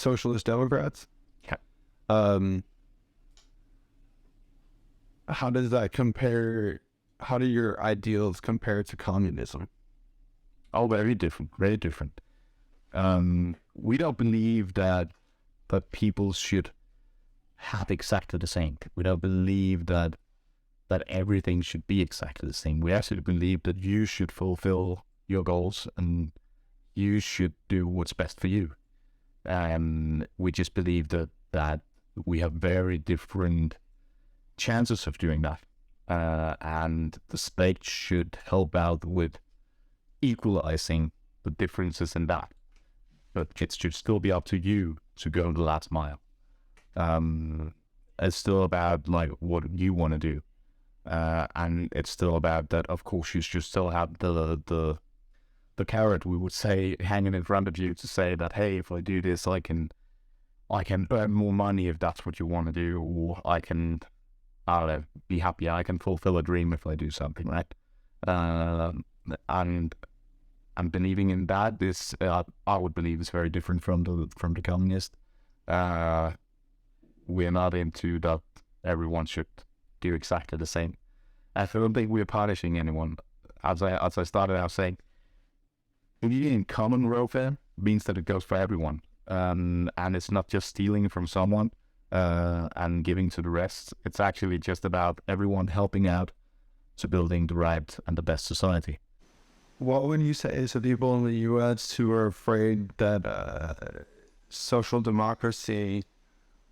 socialist democrats. Yeah. How does that compare? How do your ideals compare to communism? Oh, very different, very different. We don't believe that people should have exactly the same. We don't believe that everything should be exactly the same. We actually believe that you should fulfill your goals and you should do what's best for you. We just believe that we have very different chances of doing that. And the state should help out with equalizing the differences in that. But it should still be up to you to go the last mile. It's still about like what you want to do. And it's still about that, of course, you should still have the carrot, we would say, hanging in front of you to say that, hey, if I do this, I can earn more money if that's what you want to do, or I don't know, be happy. I can fulfill a dream if I do something, right? And believing in that, this I would believe is very different from the communist. We're not into that everyone should do exactly the same. I don't think we're punishing anyone. As I started out saying, in common welfare means that it goes for everyone, and it's not just stealing from someone and giving to the rest. It's actually just about everyone helping out to building the right and the best society. What would you say to people in the U.S. who are afraid that social democracy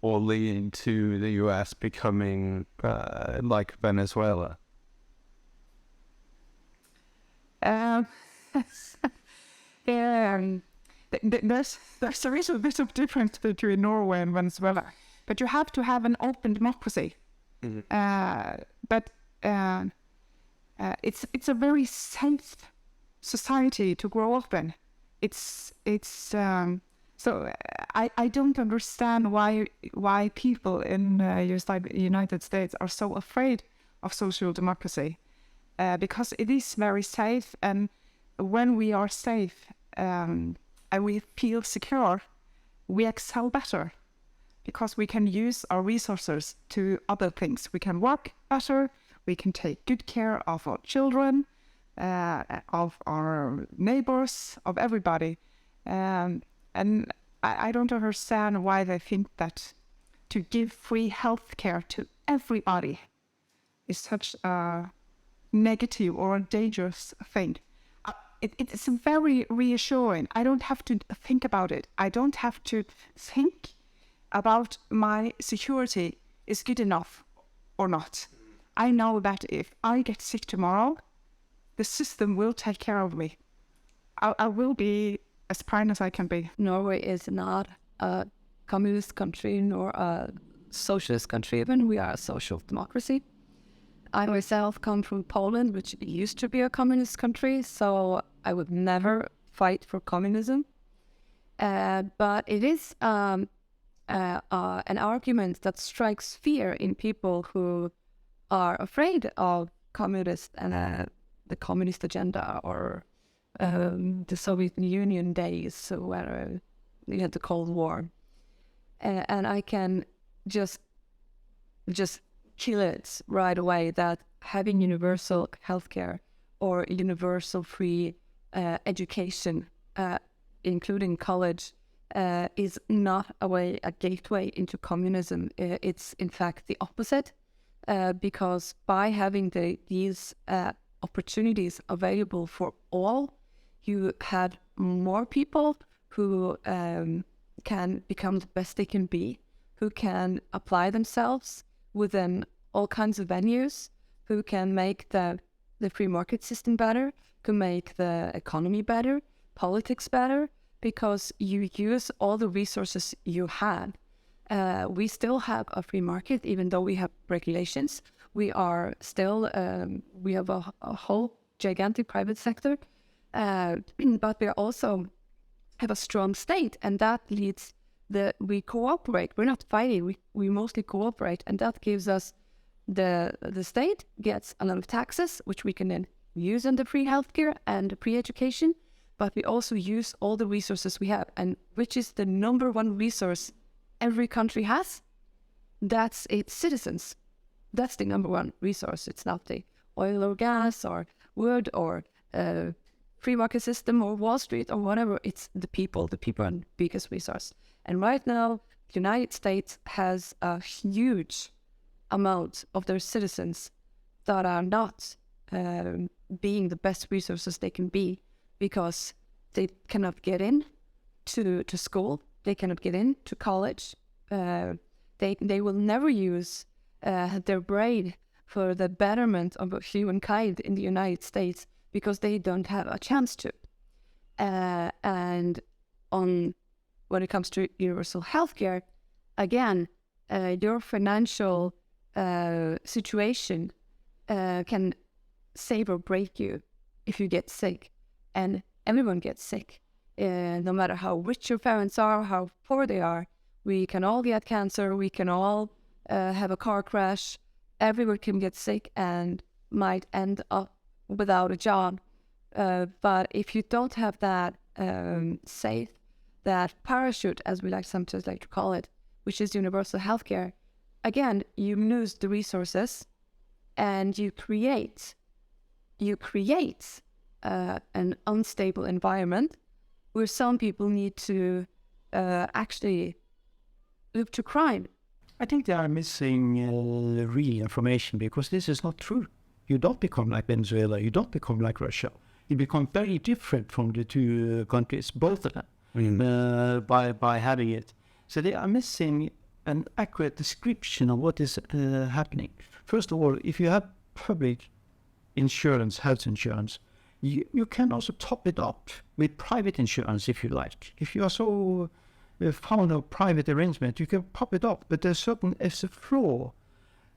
will lead to the U.S. becoming like Venezuela? There's a little bit of difference between Norway and Venezuela, but you have to have an open democracy. Mm-hmm. But it's a very safe society to grow up in. So I don't understand why people in the United States are so afraid of social democracy, because it is very safe, and when we are safe and we feel secure, we excel better because we can use our resources to other things. We can work better, we can take good care of our children, of our neighbors, of everybody. And I don't understand why they think that to give free healthcare to everybody is such a negative or a dangerous thing. It's very reassuring. I don't have to think about it. I don't have to think about my security is good enough or not. I know that if I get sick tomorrow, the system will take care of me. I will be as fine as I can be. Norway is not a communist country nor a socialist country, even we are a social democracy. I myself come from Poland, which used to be a communist country, so I would never fight for communism. But it is an argument that strikes fear in people who are afraid of communist and the communist agenda, or the Soviet Union days where we had the Cold War. And I can just kill it right away that having universal healthcare or universal free education, including college, is not a gateway into communism. It's in fact the opposite, because by having these opportunities available for all, you had more people who can become the best they can be, who can apply themselves within all kinds of venues, who can make the free market system better, can make the economy better, politics better, because you use all the resources you had. We still have a free market, even though we have regulations. We are still, we have a whole gigantic private sector, but we also have a strong state, and that leads we cooperate. We're not fighting, we mostly cooperate, and that gives us the state gets a lot of taxes, which we can then use on the free healthcare and the free education. but we also use all the resources we have. And which is the number one resource every country has? That's its citizens. That's the number one resource. It's not the oil or gas or wood or free market system or Wall Street or whatever. It's the people. The people are the biggest resource. And right now, the United States has a huge amount of their citizens that are not being the best resources they can be, because they cannot get in to school, they cannot get in to college, they will never use their brain for the betterment of humankind in the United States because they don't have a chance to. And when it comes to universal healthcare, again, your financial situation can save or break you if you get sick. And everyone gets sick, no matter how rich your parents are, how poor they are. We can all get cancer, we can all have a car crash. Everyone can get sick and might end up without a job. But if you don't have that safe, that parachute, as we like sometimes like to call it, which is universal healthcare, again, you lose the resources and you create an unstable environment where some people need to actually look to crime. I think they are missing real information, because this is not true. You don't become like Venezuela, you don't become like Russia. You become very different from the two countries, both of them, by having it. So they are missing an accurate description of what is happening. First of all, if you have public insurance, health insurance, you can also top it up with private insurance if you like. If you are so fond of private arrangement, you can pop it up, but there's a flaw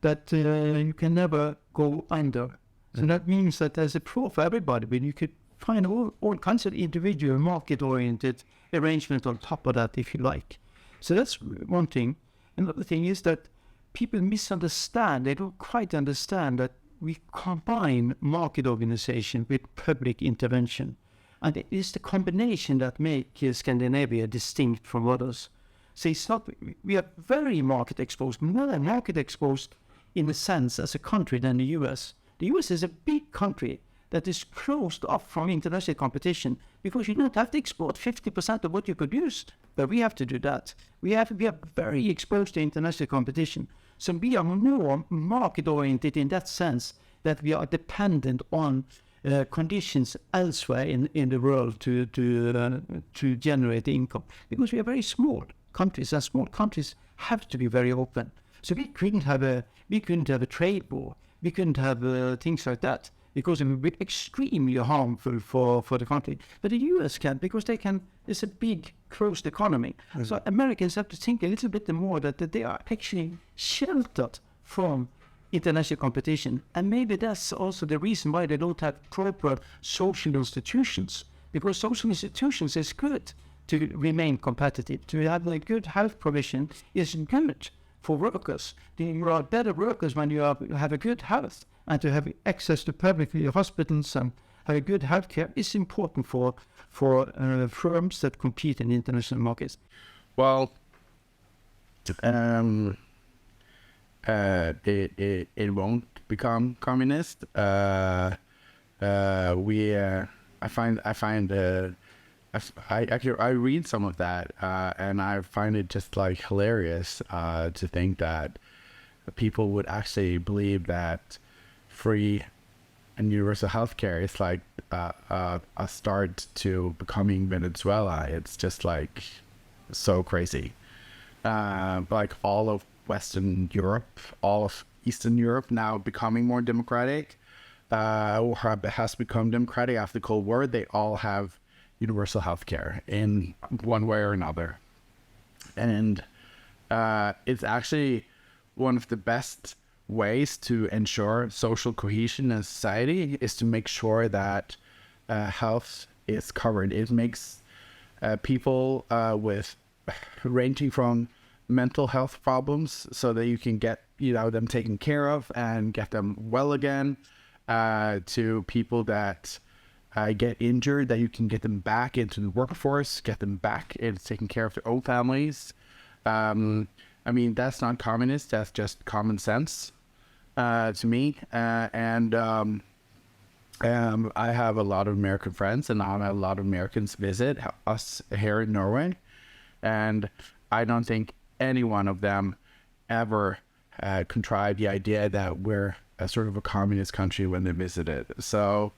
that you can never go under. So that means that there's a flaw for everybody, but you could find all kinds of individual market-oriented arrangement on top of that if you like. So that's one thing. Another thing is that people misunderstand. They don't quite understand that we combine market organization with public intervention. And it is the combination that makes Scandinavia distinct from others. So it's not, we are very market exposed, more market exposed in the sense as a country than the US. The US is a big country that is closed off from international competition because you don't have to export 50% of what you produce. But we have to do that. We are very exposed to international competition. So we are more market-oriented in that sense, that we are dependent on conditions elsewhere in the world to generate income. Because we are very small countries, and small countries have to be very open. So we couldn't have a trade war. We couldn't have things like that, because it would be extremely harmful for the country. But the US can, because it's a big closed economy. Mm-hmm. So Americans have to think a little bit more that they are actually sheltered from international competition. And maybe that's also the reason why they don't have proper social institutions, because social institutions is good to remain competitive. To have a good health provision is good for workers. You are better workers when you have a good health, and to have access to public hospitals and have a good health care is important for firms that compete in international markets. Well, it won't become communist. I read some of that, and I find it just like hilarious to think that people would actually believe that free and universal healthcare is like a start to becoming Venezuela. It's just like so crazy. Like all of Western Europe, all of Eastern Europe now becoming more democratic, or has become democratic after the Cold War. They all have universal healthcare in one way or another. And it's actually one of the best ways to ensure social cohesion in society is to make sure that health is covered. It makes people with ranging from mental health problems so that you can get them taken care of and get them well again, to people that get injured, that you can get them back into the workforce, get them back into taking care of their own families. I mean, that's not communist, that's just common sense to me. I have a lot of American friends, and I have a lot of Americans visit us here in Norway. And I don't think any one of them ever contrived the idea that we're a sort of a communist country when they visited. So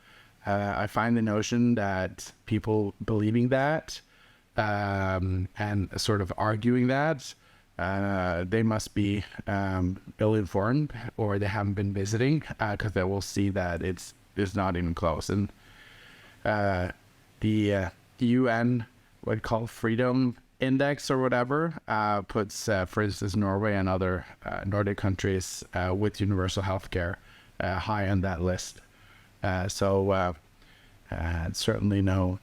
I find the notion that people believing that and sort of arguing that, they must be ill-informed, or they haven't been visiting, because they will see that it's not even close. And the UN, what called Freedom Index or whatever, puts, for instance, Norway and other Nordic countries with universal healthcare high on that list. So certainly no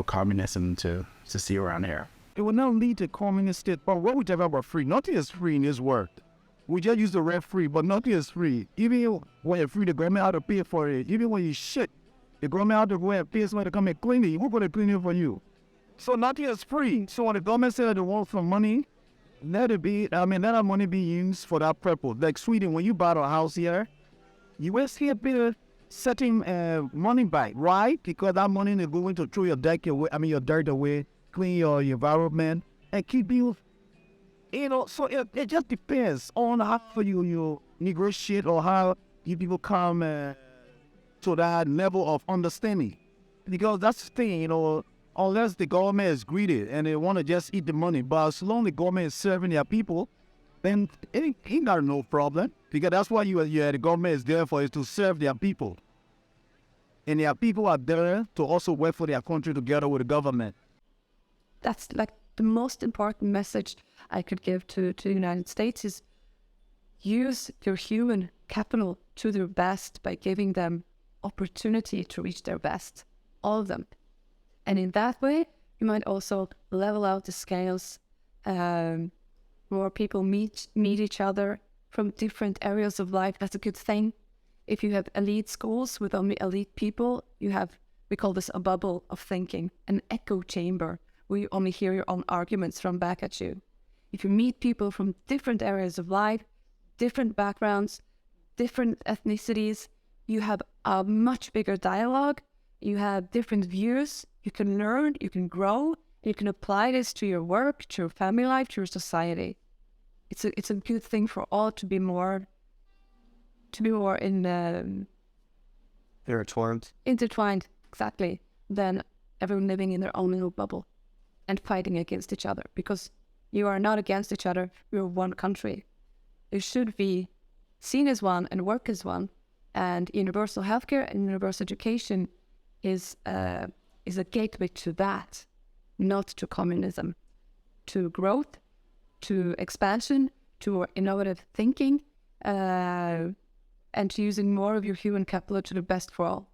communism to see around here. It will not lead to communist state. But what we talk about free, nothing is free in this world. We just use the word free, but nothing is free. Even when you're free, the government have to pay for it. Even when you shit, the government have to go and pay somebody to come and clean it. Who's going to clean it for you? So nothing is free. So when the government says they want some money, let that money be used for that purpose. Like Sweden, when you bought a house here, you will see a bit of setting money back, right? Because that money is going to throw your dirt away, clean your environment, and keep you, so it just depends on how you negotiate, or how you people come to that level of understanding. Because that's the thing, unless the government is greedy and they want to just eat the money, but as long as the government is serving their people, then it ain't got no problem. Because that's what the government is there for, is to serve their people. And their people are there to also work for their country together with the government. That's like the most important message I could give to the United States is use your human capital to their best by giving them opportunity to reach their best, all of them. And in that way, you might also level out the scales. More people meet each other from different areas of life. That's a good thing. If you have elite schools with only elite people, we call this a bubble of thinking, an echo chamber, where you only hear your own arguments from back at you. If you meet people from different areas of life, different backgrounds, different ethnicities, you have a much bigger dialogue, you have different views, you can learn, you can grow, you can apply this to your work, to your family life, to your society. It's a good thing for all to be more intertwined, exactly, than everyone living in their own little bubble and fighting against each other, because you are not against each other, you're one country. You should be seen as one and work as one, and universal healthcare and universal education is a gateway to that, not to communism, to growth, to expansion, to innovative thinking, and to using more of your human capital to the best for all.